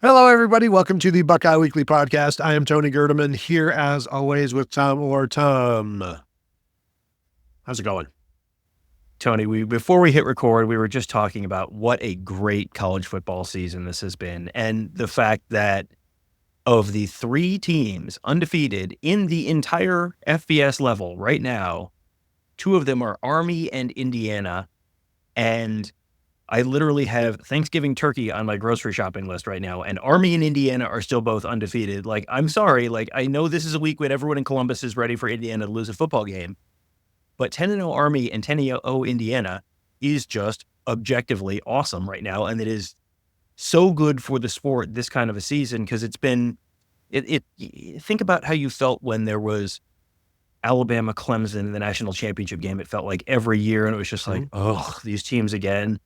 Hello, everybody. Welcome to the Buckeye Weekly Podcast. I am Tony Gerdeman, here as always with Tom or Tom. How's it going? Tony, before we hit record, we were just talking about what a great college football season this has been, and the fact that of the three teams undefeated in the entire FBS level right now, two of them are Army and Indiana, and I literally have Thanksgiving turkey on my grocery shopping list right now, and Army and Indiana are still both undefeated. Like, I'm sorry, I know this is a week when everyone in Columbus is ready for Indiana to lose a football game, but 10-0 Army and 10-0 Indiana is just objectively awesome right now, and it is so good for the sport this kind of a season because it's been think about how you felt when there was Alabama Clemson in the national championship game. It felt like every year, and it was just like, oh, these teams again.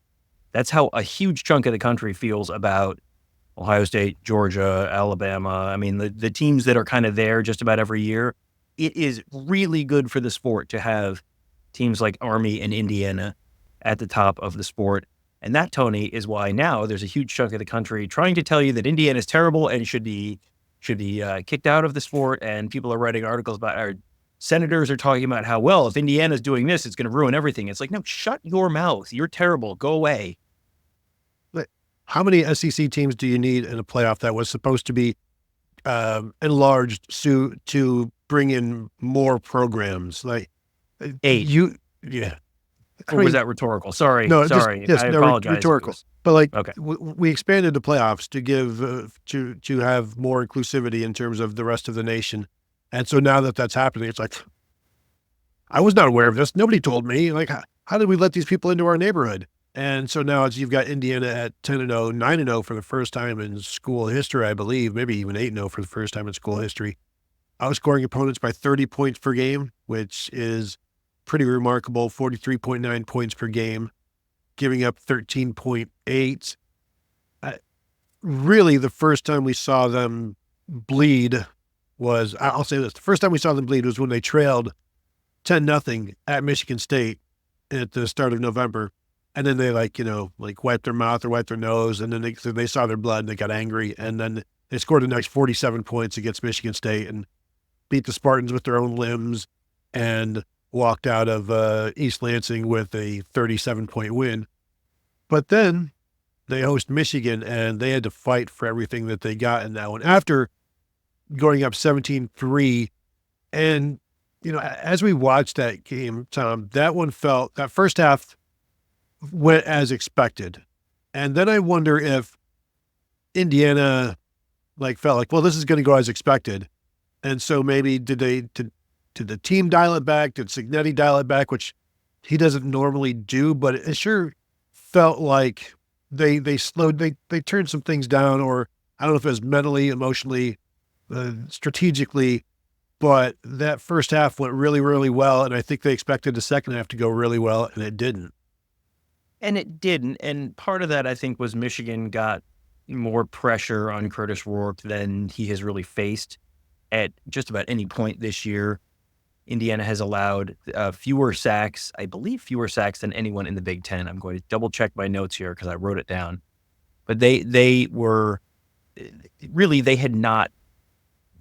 That's how a huge chunk of the country feels about Ohio State, Georgia, Alabama. I mean, the teams that are kind of there just about every year. It is really good for the sport to have teams like Army and Indiana at the top of the sport. And that, Tony, is why now there's a huge chunk of the country trying to tell you that Indiana is terrible and should be kicked out of the sport. And people are writing articles about, our senators are talking about how, well, if Indiana's doing this, it's going to ruin everything. It's like, no, shut your mouth. You're terrible. Go away. How many SEC teams do you need in a playoff that was supposed to be enlarged to bring in more programs? Like 8. Or was that rhetorical? Sorry. No, sorry. I apologize. Rhetorical. But okay. we expanded the playoffs to give to have more inclusivity in terms of the rest of the nation, and so now that that's happening, it's like I was not aware of this. Nobody told me. Like, how did we let these people into our neighborhood? And so now you've got Indiana at 10-0, 9-0 for the first time in school history, I believe, maybe even 8-0 for the first time in school history. Outscoring opponents by 30 points per game, which is pretty remarkable, 43.9 points per game, giving up 13.8. Really, the first time we saw them bleed was, I'll say this, the first time we saw them bleed was when they trailed 10-0 at Michigan State at the start of November. And then they wiped their mouth or wiped their nose, and then they saw their blood and they got angry. And then they scored the next 47 points against Michigan State and beat the Spartans with their own limbs and walked out of East Lansing with a 37-point win. But then they host Michigan, and they had to fight for everything that they got in that one. After going up 17-3, and, as we watched that game, Tom, that first half went as expected. And then I wonder if Indiana felt like, well, this is going to go as expected. And so maybe did the team dial it back? Did Cignetti dial it back, which he doesn't normally do, but it sure felt like they turned some things down, or I don't know if it was mentally, emotionally, strategically, but that first half went really, really well. And I think they expected the second half to go really well, and it didn't. And it didn't. And part of that, I think, was Michigan got more pressure on Curtis Rourke than he has really faced at just about any point this year. Indiana has allowed fewer sacks, I believe fewer sacks than anyone in the Big Ten. I'm going to double check my notes here because I wrote it down. But they had not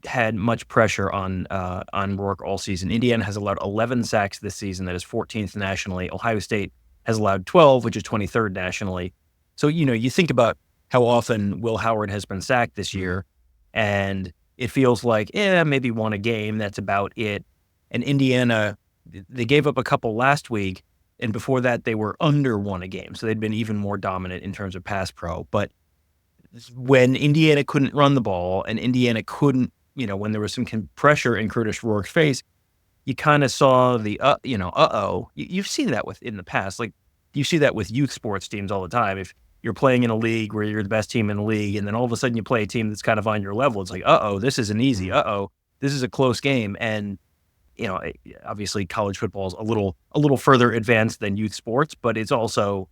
had much pressure on Rourke all season. Indiana has allowed 11 sacks this season. That is 14th nationally. Ohio State has allowed 12, which is 23rd nationally. So, you think about how often Will Howard has been sacked this year, and it feels like, maybe won a game. That's about it. And Indiana, they gave up a couple last week, and before that, they were under one a game. So they'd been even more dominant in terms of pass pro. But when Indiana couldn't run the ball, and Indiana couldn't, when there was some pressure in Curtis Rourke's face, you kind of saw the, You've seen that in the past. Like, you see that with youth sports teams all the time. If you're playing in a league where you're the best team in the league, and then all of a sudden you play a team that's kind of on your level, it's like, this isn't easy. This is a close game. And, obviously college football is a little further advanced than youth sports, but it's also,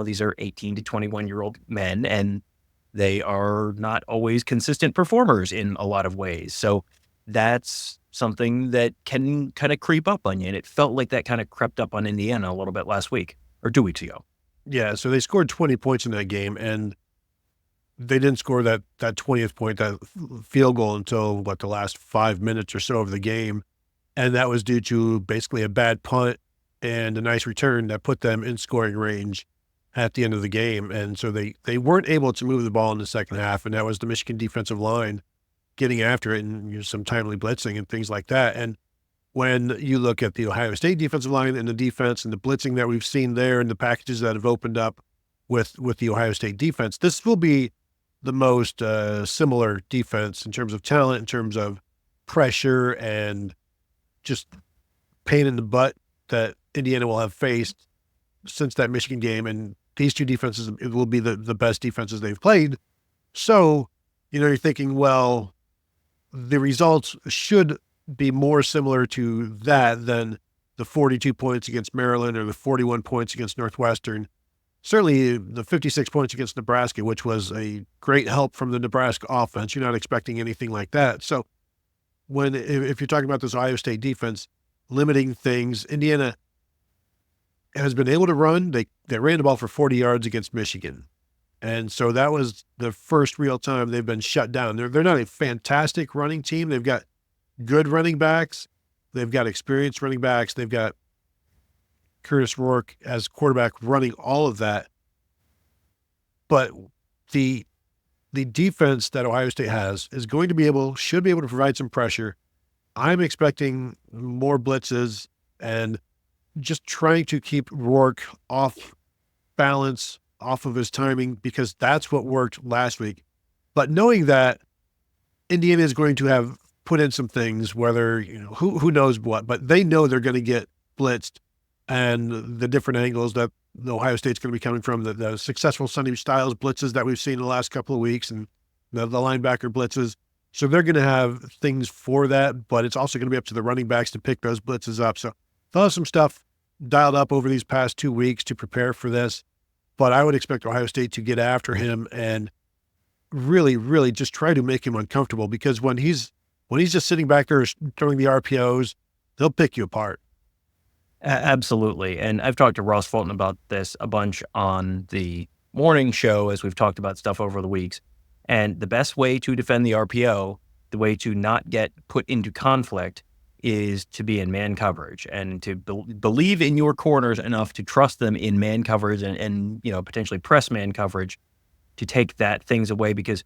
these are 18 to 21-year-old men, and they are not always consistent performers in a lot of ways. So that's something that can kind of creep up on you. And it felt like that kind of crept up on Indiana a little bit last week or 2 weeks ago. Yeah, so they scored 20 points in that game, and they didn't score that 20th point, that field goal, until the last 5 minutes or so of the game. And that was due to basically a bad punt and a nice return that put them in scoring range at the end of the game. And so they weren't able to move the ball in the second half. And that was the Michigan defensive line getting after it, and some timely blitzing and things like that. And when you look at the Ohio State defensive line and the defense and the blitzing that we've seen there and the packages that have opened up with the Ohio State defense, this will be the most similar defense in terms of talent, in terms of pressure, and just pain in the butt that Indiana will have faced since that Michigan game. And these two defenses, it will be the best defenses they've played. So, you're thinking, well, the results should be more similar to that than the 42 points against Maryland or the 41 points against Northwestern. Certainly the 56 points against Nebraska, which was a great help from the Nebraska offense. You're not expecting anything like that. So if you're talking about this Ohio State defense limiting things, Indiana has been able to run. They ran the ball for 40 yards against Michigan. And so that was the first real time they've been shut down. They're not a fantastic running team. They've got good running backs. They've got experienced running backs. They've got Curtis Rourke as quarterback running all of that. But the defense that Ohio State has is should be able to provide some pressure. I'm expecting more blitzes and just trying to keep Rourke off balance, off of his timing, because that's what worked last week. But knowing that Indiana is going to have put in some things, whether, who knows what, but they know they're going to get blitzed, and the different angles that the Ohio State's going to be coming from, the successful Sonny Styles blitzes that we've seen in the last couple of weeks, and the linebacker blitzes. So they're going to have things for that, but it's also going to be up to the running backs to pick those blitzes up. So they'll have some stuff dialed up over these past 2 weeks to prepare for this. But I would expect Ohio State to get after him and really, really just try to make him uncomfortable, because when he's just sitting back there throwing the RPOs, they'll pick you apart. Absolutely. And I've talked to Ross Fulton about this a bunch on the morning show as we've talked about stuff over the weeks. And the best way to defend the RPO, the way to not get put into conflict, is to be in man coverage and to believe in your corners enough to trust them in man coverage and potentially press man coverage to take things away. Because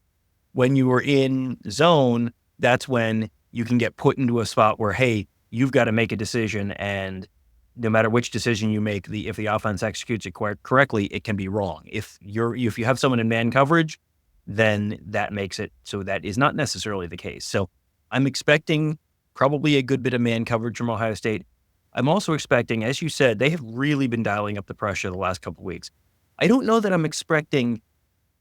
when you are in zone, that's when you can get put into a spot where, hey, you've got to make a decision, and no matter which decision you make, if the offense executes it correctly, it can be wrong. If you have someone in man coverage, then that makes it so that is not necessarily the case. So I'm expecting probably a good bit of man coverage from Ohio State. I'm also expecting, as you said, they have really been dialing up the pressure the last couple of weeks. I don't know that I'm expecting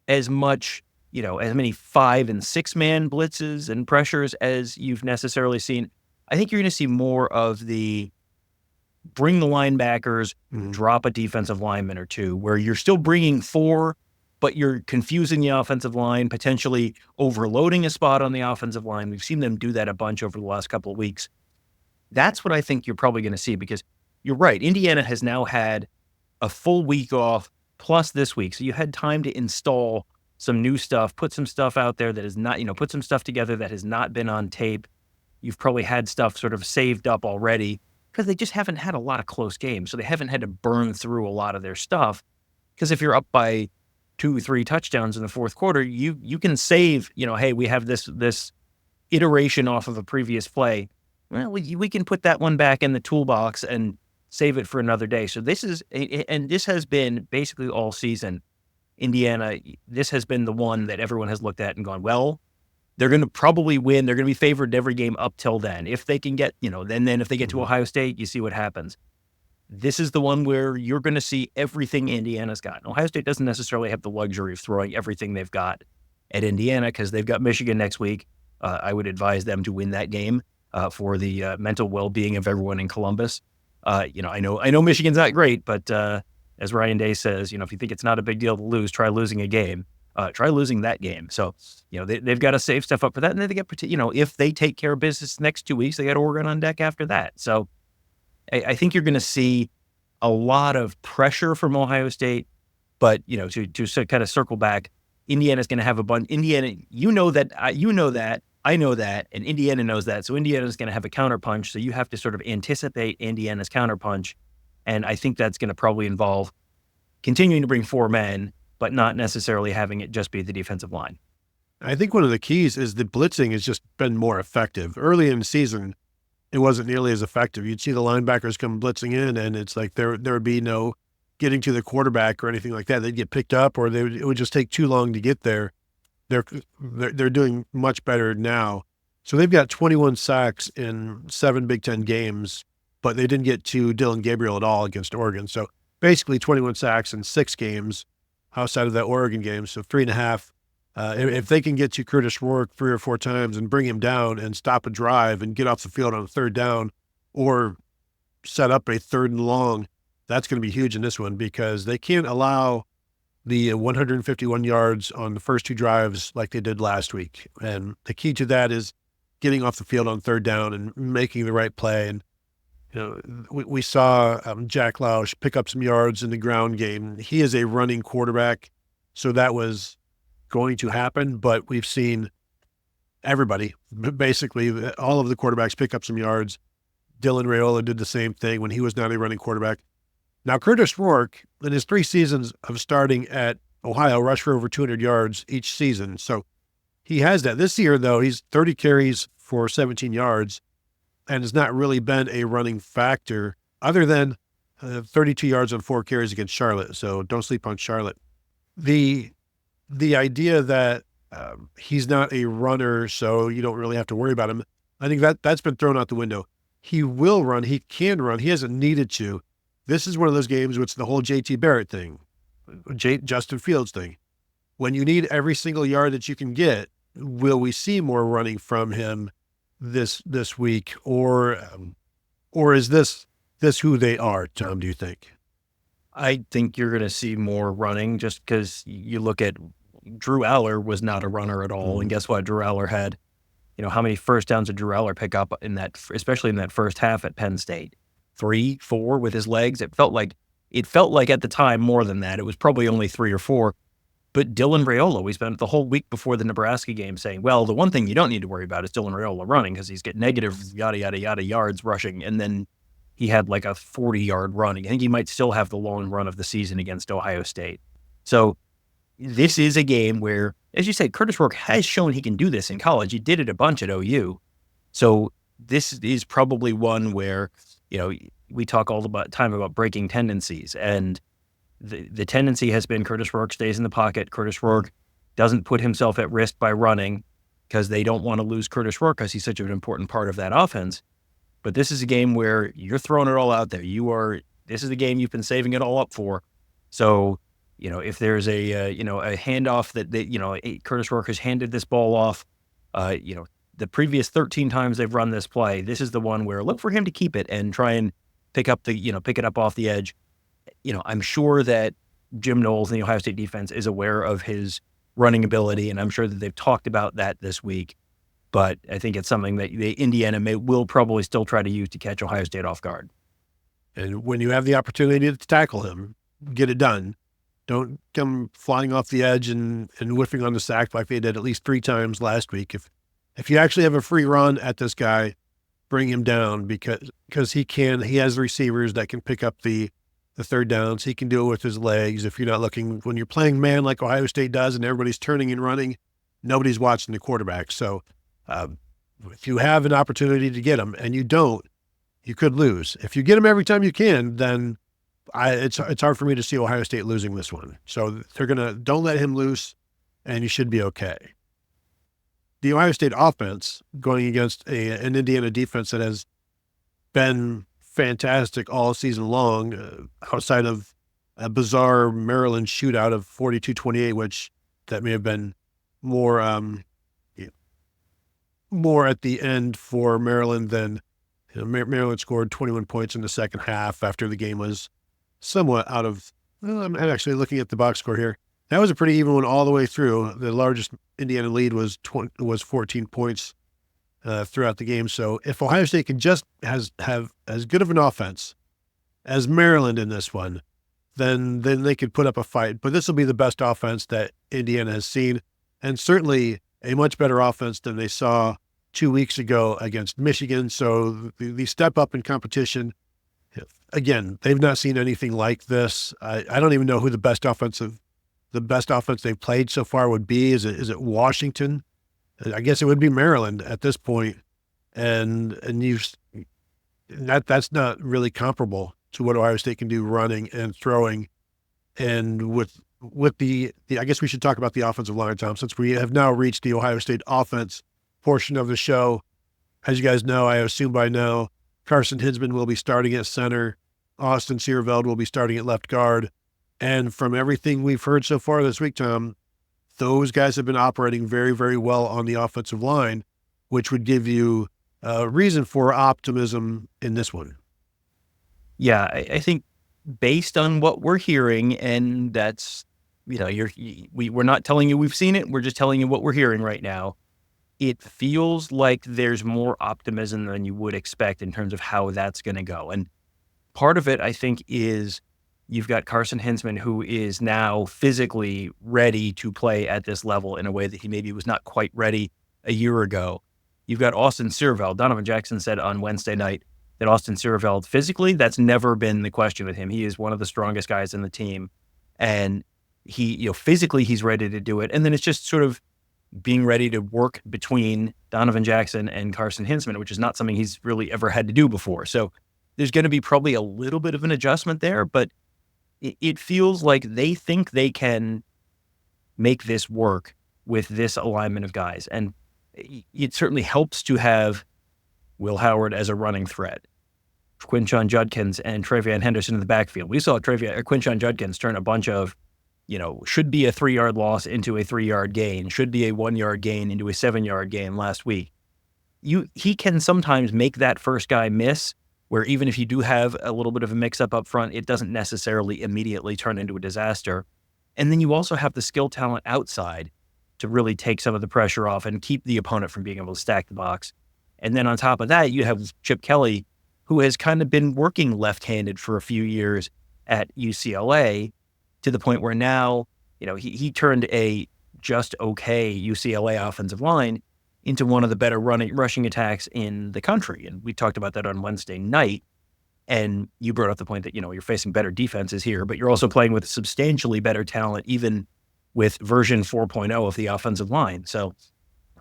as much, as many 5 and 6 man blitzes and pressures as you've necessarily seen. I think you're going to see more of the bring the linebackers, drop a defensive lineman or two, where you're still bringing 4, but you're confusing the offensive line, potentially overloading a spot on the offensive line. We've seen them do that a bunch over the last couple of weeks. That's what I think you're probably going to see, because you're right. Indiana has now had a full week off plus this week. So you had time to install some new stuff, put some stuff out there that is not, put some stuff together that has not been on tape. You've probably had stuff sort of saved up already because they just haven't had a lot of close games. So they haven't had to burn through a lot of their stuff. Because if you're up by 2-3 touchdowns in the fourth quarter, you can save, hey, we have this iteration off of a previous play. Well, we can put that one back in the toolbox and save it for another day. So this has been basically all season. Indiana, this has been the one that everyone has looked at and gone, well, they're going to probably win. They're going to be favored in every game up till then. If they can get, then if they get to Ohio State, you see what happens. This is the one where you're going to see everything Indiana's got. Ohio State doesn't necessarily have the luxury of throwing everything they've got at Indiana because they've got Michigan next week. I would advise them to win that game for the mental well-being of everyone in Columbus. I know Michigan's not great, but as Ryan Day says, if you think it's not a big deal to lose, try losing a game. Try losing that game. So, they've got to save stuff up for that. And then they get, if they take care of business next 2 weeks, they got Oregon on deck after that. So I think you're going to see a lot of pressure from Ohio State, but, to kind of circle back, Indiana's going to have a bunch. Indiana, you know that, I know that, and Indiana knows that. So Indiana's going to have a counterpunch. So you have to sort of anticipate Indiana's counterpunch. And I think that's going to probably involve continuing to bring 4 men, but not necessarily having it just be the defensive line. I think one of the keys is the blitzing has just been more effective. Early in the season, it wasn't nearly as effective. You'd see the linebackers come blitzing in, and it's like there would be no getting to the quarterback or anything like that. They'd get picked up, or it would just take too long to get there. They're doing much better now. So they've got 21 sacks in 7 Big Ten games, but they didn't get to Dylan Gabriel at all against Oregon. So basically 21 sacks in 6 games outside of that Oregon game. So 3.5. If they can get to Curtis Rourke 3 or 4 times and bring him down and stop a drive and get off the field on a 3rd down or set up a 3rd and long, that's going to be huge in this one, because they can't allow the 151 yards on the first 2 drives like they did last week. And the key to that is getting off the field on 3rd down and making the right play. And we saw Jack Lausch pick up some yards in the ground game. He is a running quarterback, so that was going to happen, but we've seen everybody, basically all of the quarterbacks, pick up some yards. Dylan Raiola did the same thing when he was not a running quarterback. Now, Curtis Rourke, in his 3 seasons of starting at Ohio, rushed for over 200 yards each season. So he has that. This year, though, he's 30 carries for 17 yards and has not really been a running factor other than 32 yards on 4 carries against Charlotte. So don't sleep on Charlotte. The idea that he's not a runner, so you don't really have to worry about him, I think that's been thrown out the window. He will run. He can run. He hasn't needed to. This is one of those games where it's the whole J.T. Barrett thing, Justin Fields thing. When you need every single yard that you can get, will we see more running from him this week, or is this who they are, Tom, do you think? I think you're going to see more running, just because you look at Drew Aller was not a runner at all. And guess what? Drew Aller had, how many first downs did Drew Aller pick up in that, especially in that first half at Penn State? 3, 4 with his legs. It felt like at the time more than that. It was probably only 3 or 4. But Dylan Raiola, we spent the whole week before the Nebraska game saying, well, the one thing you don't need to worry about is Dylan Raiola running, because he's getting negative yada, yada, yada yards rushing. And then he had like a 40-yard run. I think he might still have the long run of the season against Ohio State. So this is a game where, as you say, Curtis Rourke has shown he can do this in college. He did it a bunch at OU. So this is probably one where, we talk all the time about breaking tendencies. And the tendency has been Curtis Rourke stays in the pocket. Curtis Rourke doesn't put himself at risk by running, because they don't want to lose Curtis Rourke because he's such an important part of that offense. But this is a game where you're throwing it all out there. This is the game you've been saving it all up for. So, if there's a handoff that Curtis Rourke has handed this ball off, the previous 13 times they've run this play, this is the one where look for him to keep it and try and pick it up off the edge. I'm sure that Jim Knowles and the Ohio State defense is aware of his running ability, and I'm sure that they've talked about that this week. But I think it's something that Indiana will probably still try to use to catch Ohio State off guard. And when you have the opportunity to tackle him, get it done. Don't come flying off the edge and whiffing on the sack like they did at least 3 times last week. If you actually have a free run at this guy, bring him down, because he has the receivers that can pick up the 3rd downs. He can do it with his legs. If you're not looking, when you're playing man like Ohio State does and everybody's turning and running, nobody's watching the quarterback. So if you have an opportunity to get him and you don't, you could lose. If you get him every time you can, then it's hard for me to see Ohio State losing this one. So don't let him loose, and you should be okay. The Ohio State offense going against an Indiana defense that has been fantastic all season long, outside of a bizarre Maryland shootout of 42-28, which that may have been more at the end for Maryland than Maryland scored 21 points in the second half after the game was somewhat out of. Well, I'm actually looking at the box score here. That was a pretty even one all the way through. The largest Indiana lead was 14 points throughout the game. So if Ohio State can just have as good of an offense as Maryland in this one, then they could put up a fight. But this will be the best offense that Indiana has seen, and certainly a much better offense than they saw 2 weeks ago against Michigan. So the step up in competition, again, they've not seen anything like this. I don't even know who the best offense they've played so far would be. Is it Washington? I guess it would be Maryland at this point. And that's not really comparable to what Ohio State can do running and throwing. And with the I guess we should talk about the offensive line, Tom, since we have now reached the Ohio State offense portion of the show. As you guys know, I assume by now, Carson Hinsman will be starting at center. Austin Seerveld will be starting at left guard. And from everything we've heard so far this week, Tom, those guys have been operating very, very well on the offensive line, which would give you a reason for optimism in this one. Yeah, I think based on what we're hearing, and that's, we're not telling you we've seen it. We're just telling you what we're hearing right now. It feels like there's more optimism than you would expect in terms of how that's going to go. And part of it, I think, is you've got Carson Hinsman, who is now physically ready to play at this level in a way that he maybe was not quite ready a year ago. You've got Austin Seerveld. Donovan Jackson said on Wednesday night that Austin Seerveld, physically, that's never been the question with him. He is one of the strongest guys in the team. And he, physically, he's ready to do it. And then it's just sort of being ready to work between Donovan Jackson and Carson Hinsman, which is not something he's really ever had to do before. So there's going to be probably a little bit of an adjustment there, but it feels like they think they can make this work with this alignment of guys. And it certainly helps to have Will Howard as a running threat, Quinshon Judkins and Travion Henderson in the backfield. We saw Quinshon Judkins turn a bunch of, should be a 3-yard loss into a 3-yard gain, should be a 1-yard gain into a 7-yard gain last week. He can sometimes make that first guy miss, where even if you do have a little bit of a mix-up up front, it doesn't necessarily immediately turn into a disaster. And then you also have the skill talent outside to really take some of the pressure off and keep the opponent from being able to stack the box. And then on top of that, you have Chip Kelly, who has kind of been working left-handed for a few years at UCLA, to the point where now, he turned a just okay UCLA offensive line into one of the better rushing attacks in the country. And we talked about that on Wednesday night. And you brought up the point that, you're facing better defenses here, but you're also playing with substantially better talent, even with version 4.0 of the offensive line. So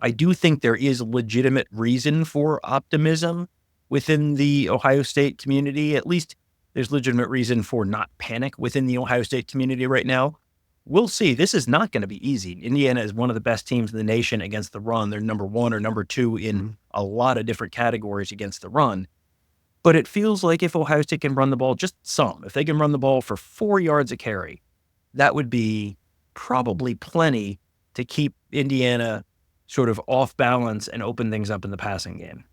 I do think there is legitimate reason for optimism within the Ohio State community. At least there's legitimate reason for not panic within the Ohio State community right now. We'll see. This is not going to be easy. Indiana is one of the best teams in the nation against the run. They're number 1 or number 2 in a lot of different categories against the run. But it feels like if Ohio State can run the ball just some, if they can run the ball for 4 yards a carry, that would be probably plenty to keep Indiana sort of off balance and open things up in the passing game.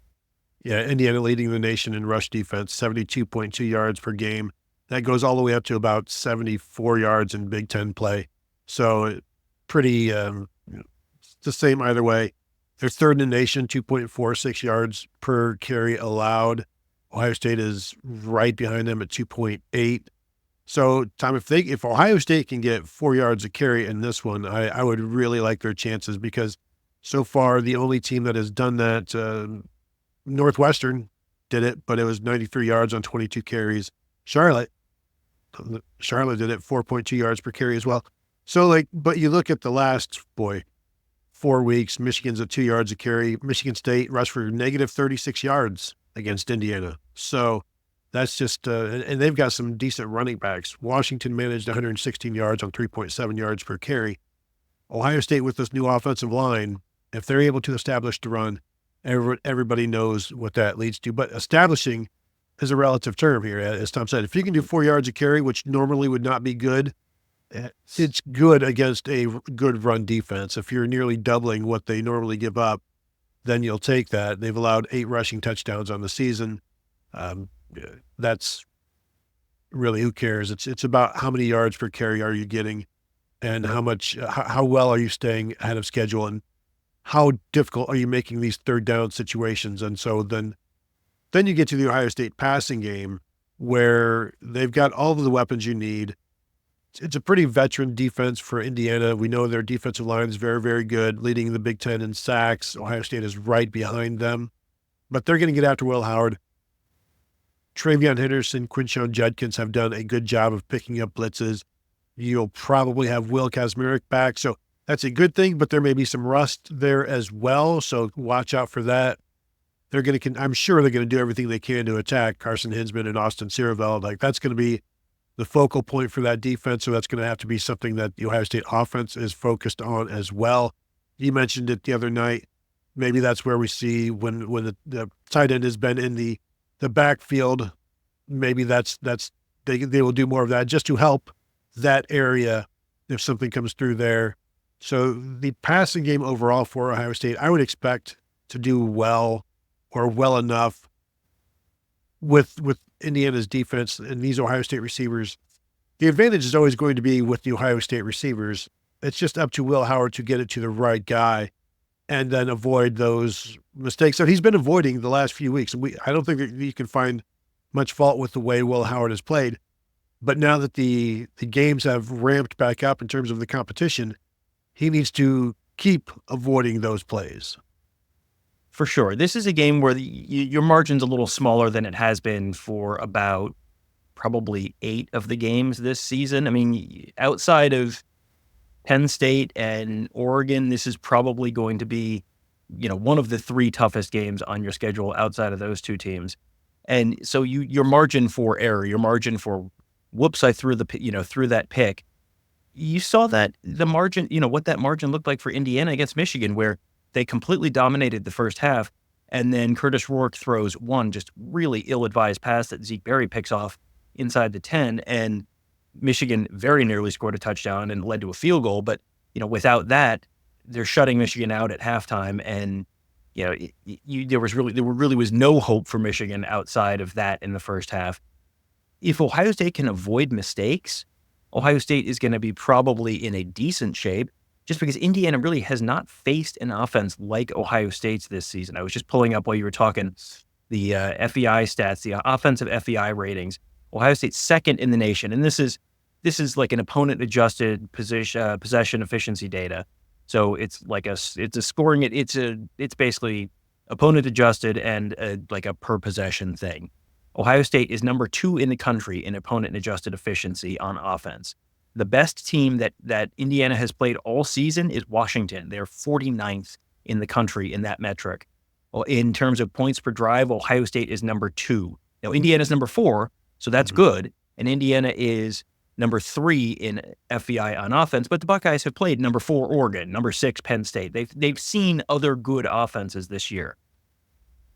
Yeah, Indiana leading the nation in rush defense, 72.2 yards per game. That goes all the way up to about 74 yards in Big Ten play. So pretty it's the same either way. They're third in the nation, 2.46 yards per carry allowed. Ohio State is right behind them at 2.8. So, Tom, if Ohio State can get 4 yards a carry in this one, I would really like their chances, because so far the only team that has done that, Northwestern did it, but it was 93 yards on 22 carries. Charlotte did it, 4.2 yards per carry as well. So, but you look at the last, 4 weeks, Michigan's at 2 yards a carry. Michigan State rushed for negative 36 yards against Indiana. So that's just, and they've got some decent running backs. Washington managed 116 yards on 3.7 yards per carry. Ohio State, with this new offensive line, if they're able to establish the run, everybody knows what that leads to. But establishing is a relative term here. As Tom said, if you can do 4 yards a carry, which normally would not be good, it's good against a good run defense. If you're nearly doubling what they normally give up, then you'll take that. They've allowed 8 rushing touchdowns on the season. That's really, who cares? It's about how many yards per carry are you getting, and how well are you staying ahead of schedule, and how difficult are you making these third down situations. And so then you get to the Ohio State passing game, where they've got all of the weapons you need. it's a pretty veteran defense for Indiana. We know their defensive line is very, very good, leading the Big Ten in sacks. Ohio State is right behind them, but they're going to get after Will Howard. Travion Henderson, Quinshon Judkins have done a good job of picking up blitzes. You'll probably have Will Kazmarek back, so that's a good thing, but there may be some rust there as well, so watch out for that. I'm sure they're going to do everything they can to attack Carson Hinsman and Austin Siereveld. Like, that's going to be the focal point for that defense, so that's going to have to be something that the Ohio State offense is focused on as well. You mentioned it the other night. Maybe that's where we see when the tight end has been in the backfield, maybe they will do more of that just to help that area if something comes through there. So the passing game overall for Ohio State, I would expect to do well or well enough with Indiana's defense and these Ohio State receivers. The advantage is always going to be with the Ohio State receivers. It's just up to Will Howard to get it to the right guy and then avoid those mistakes that he's been avoiding the last few weeks. And I don't think that you can find much fault with the way Will Howard has played. But now that the games have ramped back up in terms of the competition, he needs to keep avoiding those plays. For sure. This is a game where your margin's a little smaller than it has been for about probably 8 of the games this season. I mean, outside of Penn State and Oregon, this is probably going to be, one of the 3 toughest games on your schedule outside of those 2 teams. And so your margin for error, your margin for, whoops, I threw threw that pick. You saw that the margin, what that margin looked like for Indiana against Michigan, where they completely dominated the first half. And then Curtis Rourke throws one just really ill-advised pass that Zeke Berry picks off inside the 10. And Michigan very nearly scored a touchdown and led to a field goal. But, without that, they're shutting Michigan out at halftime. And, there really was no hope for Michigan outside of that in the first half. If Ohio State can avoid mistakes, Ohio State is going to be probably in a decent shape, just because Indiana really has not faced an offense like Ohio State's this season. I was just pulling up while you were talking the FEI stats, the offensive FEI ratings. Ohio State's second in the nation, and this is like an opponent-adjusted possession efficiency data. So it's basically opponent-adjusted and like a per possession thing. Ohio State is number 2 in the country in opponent-adjusted efficiency on offense. The best team that Indiana has played all season is Washington. They're 49th in the country in that metric. Well, in terms of points per drive, Ohio State is number 2. Now, Indiana's number 4, so that's good. And Indiana is number 3 in FEI on offense. But the Buckeyes have played number 4 Oregon, number 6 Penn State. They've seen other good offenses this year.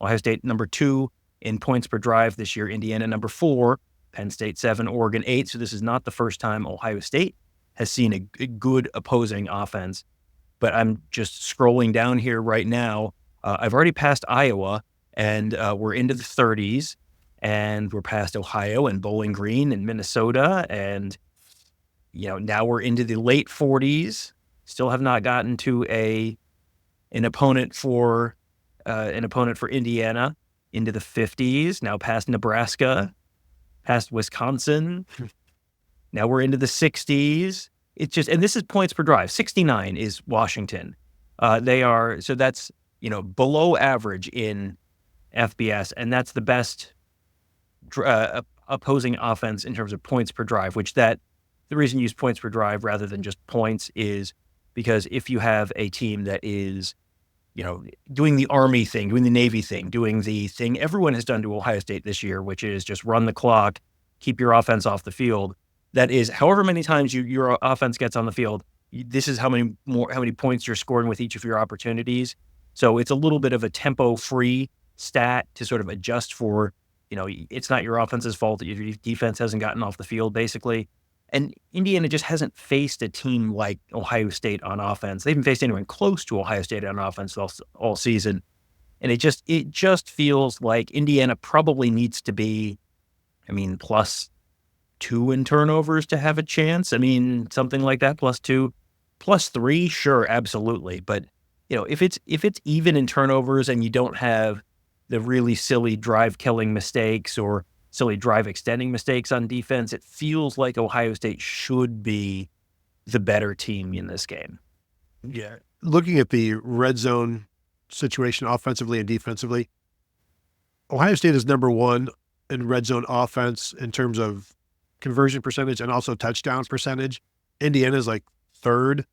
Ohio State number 2 in points per drive this year. Indiana number 4. Penn State 7, Oregon 8. So this is not the first time Ohio State has seen a good opposing offense. But I'm just scrolling down here right now. I've already passed Iowa, and we're into the 30s, and we're past Ohio and Bowling Green and Minnesota, and now we're into the late 40s. Still have not gotten to an opponent for Indiana. Into the 50s. Now past Nebraska. Past Wisconsin. Now we're into the 60s. It's just, and this is points per drive. 69 is Washington. So that's, below average in FBS, and that's the best opposing offense in terms of points per drive, the reason you use points per drive rather than just points is because if you have a team that is, doing the Army thing, doing the Navy thing, doing the thing everyone has done to Ohio State this year, which is just run the clock, keep your offense off the field. That is, however many times your offense gets on the field, this is how many points you're scoring with each of your opportunities. So it's a little bit of a tempo-free stat to sort of adjust for, it's not your offense's fault that your defense hasn't gotten off the field, basically. And Indiana just hasn't faced a team like Ohio State on offense. They haven't faced anyone close to Ohio State on offense all season. And it just feels like Indiana probably needs to be, +2 in turnovers to have a chance. Something like that, +2, +3, sure, absolutely. But, if it's even in turnovers and you don't have the really silly drive-killing mistakes or silly drive extending mistakes on defense. It feels like Ohio State should be the better team in this game. Yeah. Looking at the red zone situation offensively and defensively, Ohio State is number one in red zone offense in terms of conversion percentage and also touchdown percentage. Indiana is like third.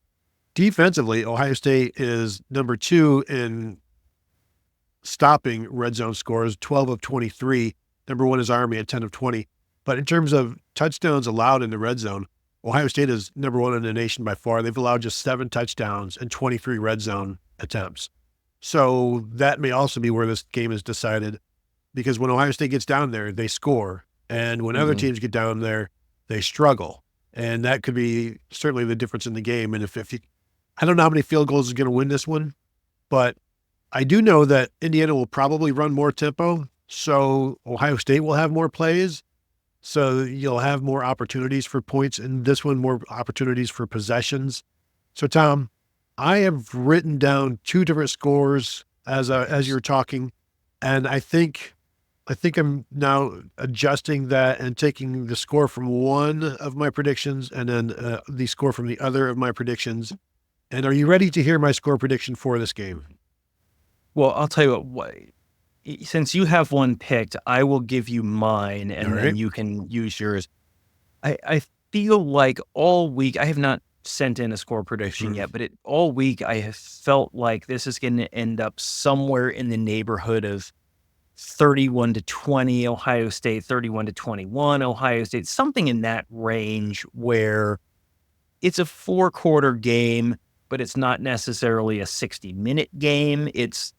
Defensively, Ohio State is number two in stopping red zone scores, 12 of 23. Number one is Army at 10 of 20. But in terms of touchdowns allowed in the red zone, Ohio State is number one in the nation by far. They've allowed just 7 touchdowns and 23 red zone attempts. So that may also be where this game is decided, because when Ohio State gets down there, they score. And when other teams get down there, they struggle. And that could be certainly the difference in the game. And if you, I don't know how many field goals is going to win this one, but I do know that Indiana will probably run more tempo. So Ohio State will have more plays. So you'll have more opportunities for points in this one, more opportunities for possessions. So Tom, I have written down 2 different scores as you're talking, and I think I'm now adjusting that and taking the score from one of my predictions and then the score from the other of my predictions. And are you ready to hear my score prediction for this game? Well, I'll tell you what, since you have one picked, I will give you mine, and then you can use yours. I feel like all week, I have not sent in a score prediction yet, but all week I have felt like this is going to end up somewhere in the neighborhood of 31-20 Ohio State, 31-21 Ohio State, something in that range where it's a 4-quarter game, but it's not necessarily a 60-minute game. It's,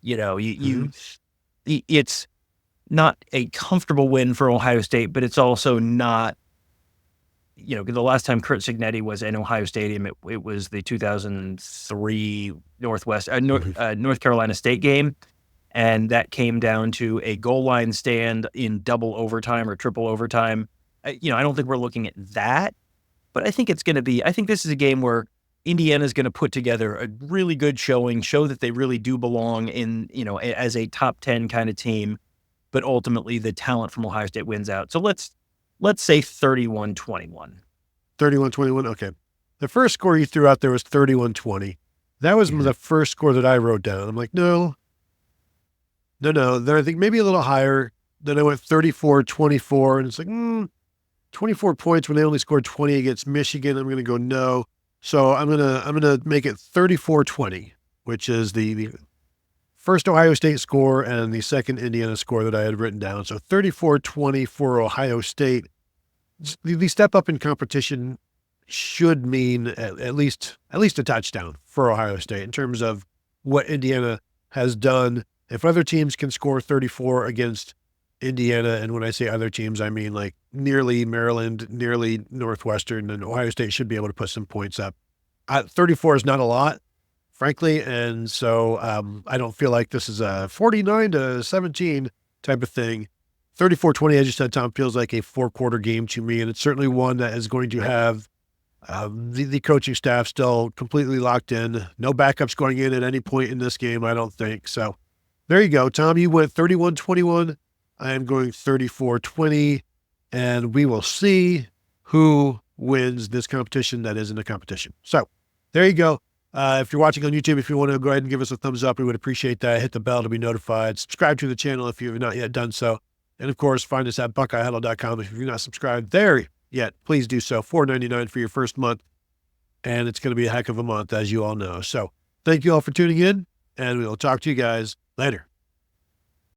it's not a comfortable win for Ohio State, but it's also not, the last time Curt Cignetti was in Ohio Stadium, it was the 2003 North Carolina State game. And that came down to a goal line stand in double overtime or triple overtime. I don't think we're looking at that, but I think this is a game where Indiana's going to put together a really good showing, show that they really do belong in, as a top 10 kind of team, but ultimately the talent from Ohio State wins out. So let's say 31-21. 31-21, okay. The first score you threw out there was 31-20. That was the first score that I wrote down. I'm like, no. Then I think maybe a little higher. Then I went 34-24, and it's like, 24 points when they only scored 20 against Michigan. I'm going to go no. So I'm gonna make it 34-20, which is the first Ohio State score and the second Indiana score that I had written down. So 34-20 for Ohio State. The step up in competition should mean at least a touchdown for Ohio State in terms of what Indiana has done. If other teams can score 34 against Indiana, and when I say other teams, I mean like nearly Maryland, nearly Northwestern, and Ohio State should be able to put some points up. 34 is not a lot, frankly, and so I don't feel like this is a 49-17 type of thing. 34-20, as you said, Tom, feels like a 4-quarter game to me, and it's certainly one that is going to have the coaching staff still completely locked in. No backups going in at any point in this game, I don't think. So there you go. Tom, you went 31-21. I am going 34-20, and we will see who wins this competition that isn't a competition. So there you go. If you're watching on YouTube, if you want to go ahead and give us a thumbs up, we would appreciate that. Hit the bell to be notified. Subscribe to the channel if you have not yet done so. And of course, find us at BuckeyeHuddle.com. If you're not subscribed there yet, please do so. $4.99 for your first month. And it's going to be a heck of a month, as you all know. So thank you all for tuning in, and we will talk to you guys later.